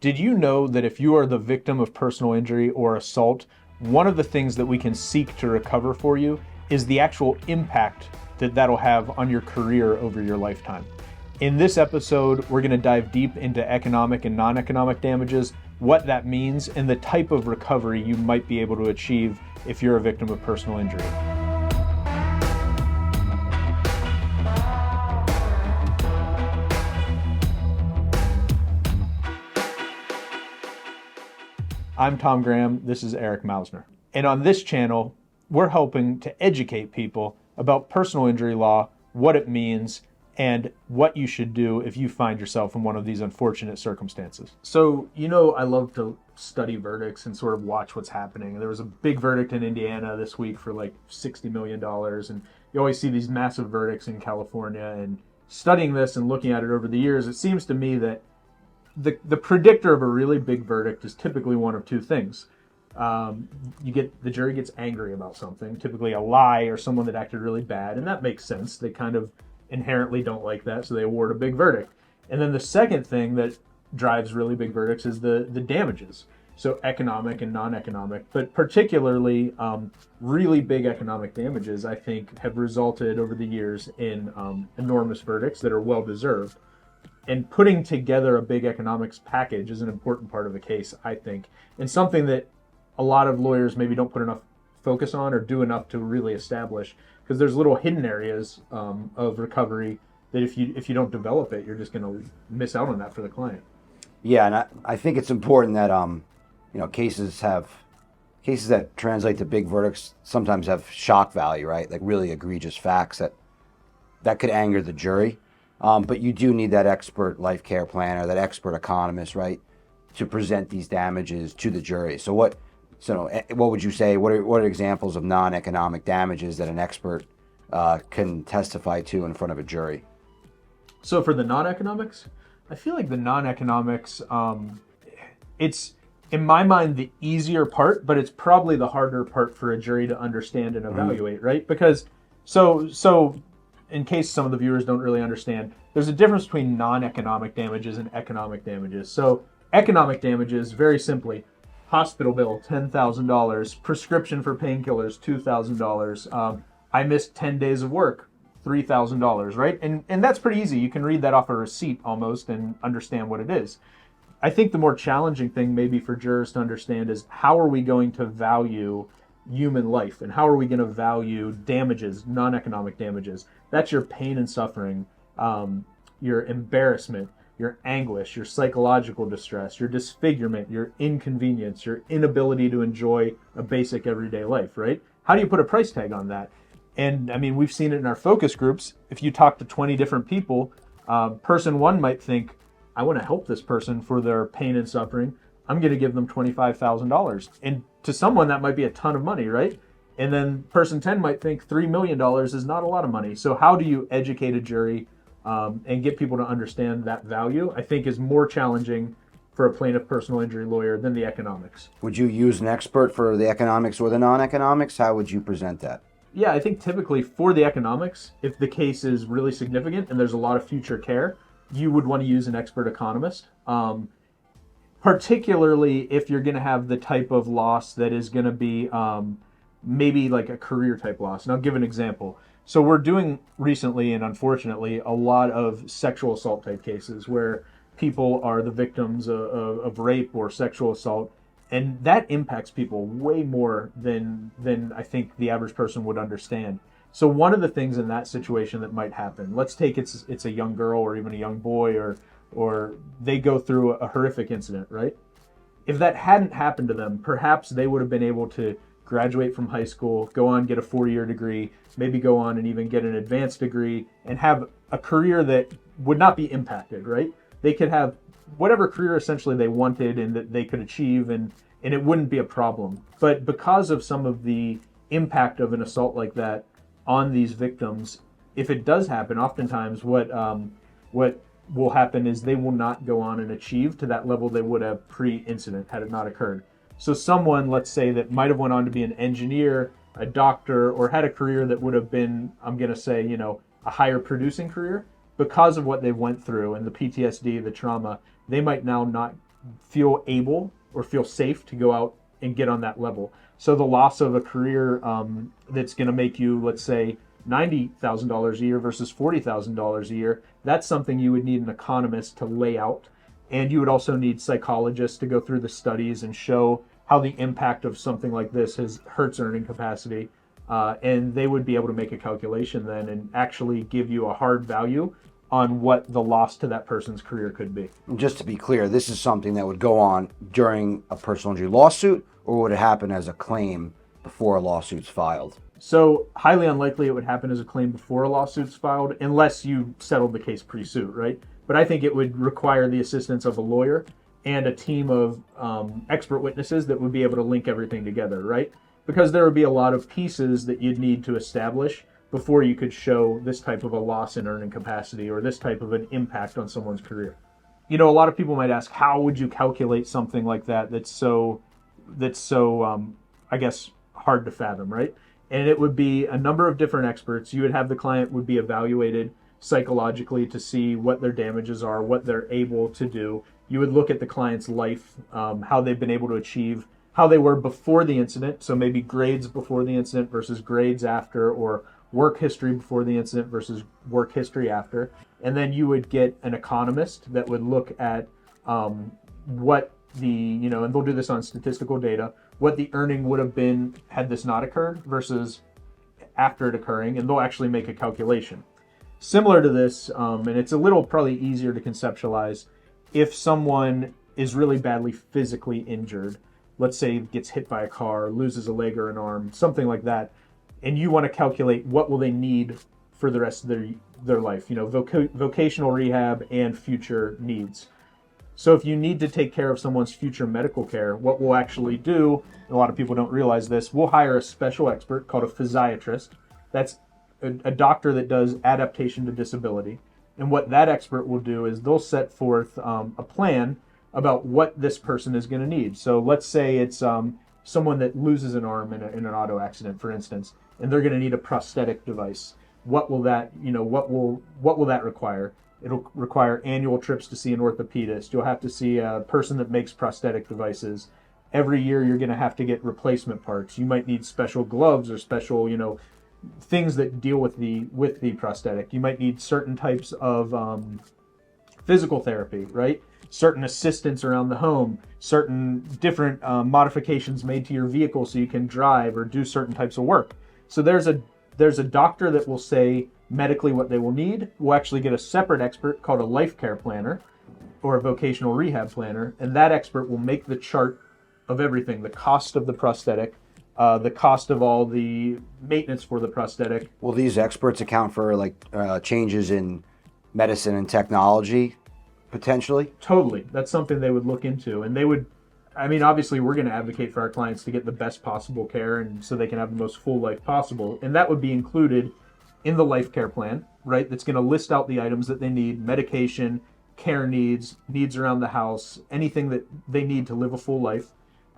Did you know that if you are the victim of personal injury or assault, one of the things that we can seek to recover for you is the actual impact that that'll have on your career over your lifetime? In this episode, we're going to dive deep into economic and non-economic damages, what that means, and the type of recovery you might be able to achieve if you're a victim of personal injury. I'm Tom Graham, this is Eric Mausner. And on this channel, we're hoping to educate people about personal injury law, what it means, and what you should do if you find yourself in one of these unfortunate circumstances. So, I love to study verdicts and sort of watch what's happening. There was a big verdict in Indiana this week for like $60 million, and you always see these massive verdicts in California. And studying this and looking at it over the years, it seems to me that the predictor of a really big verdict is typically one of two things. The jury gets angry about something, typically a lie or someone that acted really bad, and that makes sense. They kind of inherently don't like that, so they award a big verdict. And then the second thing that drives really big verdicts is the damages. So economic and non-economic, but particularly really big economic damages, I think, have resulted over the years in enormous verdicts that are well-deserved. And putting together a big economics package is an important part of the case, I think, and something that a lot of lawyers maybe don't put enough focus on or do enough to really establish, because there's little hidden areas of recovery that if you don't develop it, you're just going to miss out on that for the client. Yeah, and I think it's important that cases that translate to big verdicts sometimes have shock value, right? Like really egregious facts that could anger the jury. But you do need that expert life care planner, that expert economist, right, to present these damages to the jury. So what would you say? What are examples of non-economic damages that an expert can testify to in front of a jury? So for the non-economics, I feel like the non-economics, it's in my mind the easier part, but it's probably the harder part for a jury to understand and evaluate, right? Because so in case some of the viewers don't really understand, there's a difference between non-economic damages and economic damages. So economic damages, very simply, hospital bill, $10,000, prescription for painkillers, $2,000, I missed 10 days of work, $3,000, right? And that's pretty easy. You can read that off a receipt almost and understand what it is. I think the more challenging thing maybe for jurors to understand is how are we going to value human life, and how are we going to value damages, non-economic damages? That's your pain and suffering, your embarrassment, your anguish, your psychological distress, your disfigurement, your inconvenience, your inability to enjoy a basic everyday life, right? How do you put a price tag on that? And I mean, we've seen it in our focus groups. If you talk to 20 different people, person one might think, I want to help this person for their pain and suffering. I'm going to give them $25,000. And to someone, that might be a ton of money, right? And then person 10 might think $3 million is not a lot of money. So how do you educate a jury and get people to understand that value, I think is more challenging for a plaintiff personal injury lawyer than the economics. Would you use an expert for the economics or the non-economics? How would you present that? Yeah, I think typically for the economics, if the case is really significant and there's a lot of future care, you would want to use an expert economist. Particularly if you're going to have the type of loss that is going to be maybe like a career type loss. And I'll give an example. So we're doing recently, and unfortunately, a lot of sexual assault type cases where people are the victims of rape or sexual assault. And that impacts people way more than I think the average person would understand. So one of the things in that situation that might happen, let's take it's a young girl or even a young boy or they go through a horrific incident, right? If that hadn't happened to them, perhaps they would have been able to graduate from high school, go on, get a 4-year degree, maybe go on and even get an advanced degree and have a career that would not be impacted, right? They could have whatever career essentially they wanted and that they could achieve and it wouldn't be a problem. But because of some of the impact of an assault like that on these victims, if it does happen, oftentimes what will happen is they will not go on and achieve to that level they would have pre-incident had it not occurred. So someone, let's say, that might have went on to be an engineer, a doctor, or had a career that would have been, I'm going to say, a higher producing career, because of what they went through and the PTSD, the trauma, they might now not feel able or feel safe to go out and get on that level. So the loss of a career that's going to make you, let's say, $90,000 a year versus $40,000 a year, that's something you would need an economist to lay out. And you would also need psychologists to go through the studies and show how the impact of something like this hurts earning capacity. And they would be able to make a calculation then and actually give you a hard value on what the loss to that person's career could be. And just to be clear, this is something that would go on during a personal injury lawsuit, or would it happen as a claim before a lawsuit's filed? So highly unlikely it would happen as a claim before a lawsuit's filed, unless you settled the case pre-suit, right? But I think it would require the assistance of a lawyer and a team of expert witnesses that would be able to link everything together, right? Because there would be a lot of pieces that you'd need to establish before you could show this type of a loss in earning capacity or this type of an impact on someone's career. You know, a lot of people might ask, how would you calculate something like that that's so I guess, hard to fathom, right? And it would be a number of different experts. You would have the client would be evaluated psychologically to see what their damages are, what they're able to do. You would look at the client's life, how they've been able to achieve, how they were before the incident. So maybe grades before the incident versus grades after, or work history before the incident versus work history after. And then you would get an economist that would look at what and they'll do this on statistical data, what the earning would have been had this not occurred versus after it occurring, and they'll actually make a calculation. Similar to this, and it's a little probably easier to conceptualize, if someone is really badly physically injured, let's say gets hit by a car, loses a leg or an arm, something like that, and you want to calculate what will they need for the rest of their life, vocational rehab and future needs. So if you need to take care of someone's future medical care, what we'll actually do, a lot of people don't realize this, we'll hire a special expert called a physiatrist. That's a doctor that does adaptation to disability. And what that expert will do is they'll set forth a plan about what this person is going to need. So let's say it's someone that loses an arm in an auto accident, for instance, and they're going to need a prosthetic device. What will that require? It'll require annual trips to see an orthopedist. You'll have to see a person that makes prosthetic devices. Every year you're going to have to get replacement parts. You might need special gloves or special, things that deal with the prosthetic. You might need certain types of physical therapy, right? Certain assistance around the home, certain different modifications made to your vehicle so you can drive or do certain types of work. So there's a doctor that will say medically what they will need. We'll actually get a separate expert called a life care planner or a vocational rehab planner, and that expert will make the chart of everything, the cost of the prosthetic, the cost of all the maintenance for the prosthetic. Will these experts account for changes in medicine and technology potentially? Totally. That's something they would look into, and they would, obviously we're going to advocate for our clients to get the best possible care and so they can have the most full life possible, and that would be included in the life care plan, right? That's going to list out the items that they need, medication, care needs around the house, anything that they need to live a full life.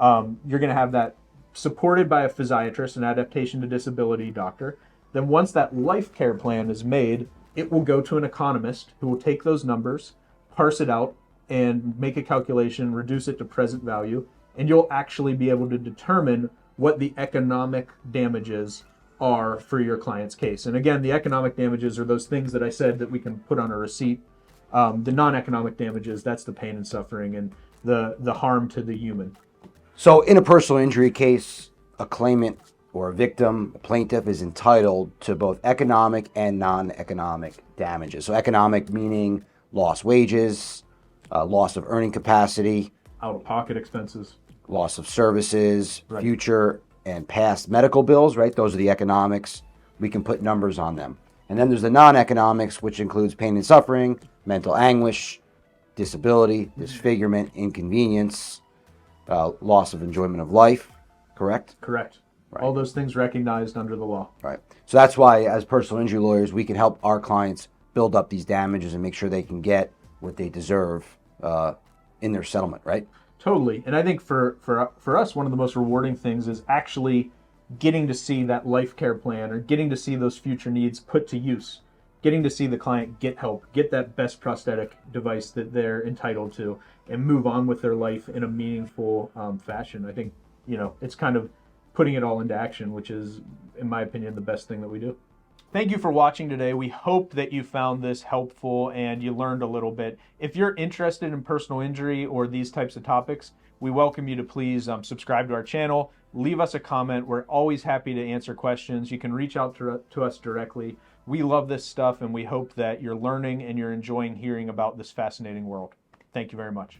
You're going to have that supported by a physiatrist, an adaptation to disability doctor. Then once that life care plan is made, it will go to an economist who will take those numbers, parse it out, and make a calculation, reduce it to present value, and you'll actually be able to determine what the economic damages are for your client's case. And again, the economic damages are those things that I said that we can put on a receipt. The non-economic damages, that's the pain and suffering and the harm to the human. So in a personal injury case, a claimant or a victim, a plaintiff, is entitled to both economic and non-economic damages. So economic meaning lost wages, loss of earning capacity, out-of-pocket expenses, loss of services, right. Future and past medical bills, right? Those are the economics. We can put numbers on them. And then there's the non-economics, which includes pain and suffering, mental anguish, disability, disfigurement, inconvenience, loss of enjoyment of life, correct? Correct. Right. All those things recognized under the law. Right. So that's why, as personal injury lawyers, we can help our clients build up these damages and make sure they can get what they deserve in their settlement, right? Totally. And I think for us, one of the most rewarding things is actually getting to see that life care plan or getting to see those future needs put to use, getting to see the client get help, get that best prosthetic device that they're entitled to, and move on with their life in a meaningful fashion. I think, it's kind of putting it all into action, which is, in my opinion, the best thing that we do. Thank you for watching today. We hope that you found this helpful and you learned a little bit. If you're interested in personal injury or these types of topics, we welcome you to please subscribe to our channel, leave us a comment. We're always happy to answer questions. You can reach out to us directly. We love this stuff, and we hope that you're learning and you're enjoying hearing about this fascinating world. Thank you very much.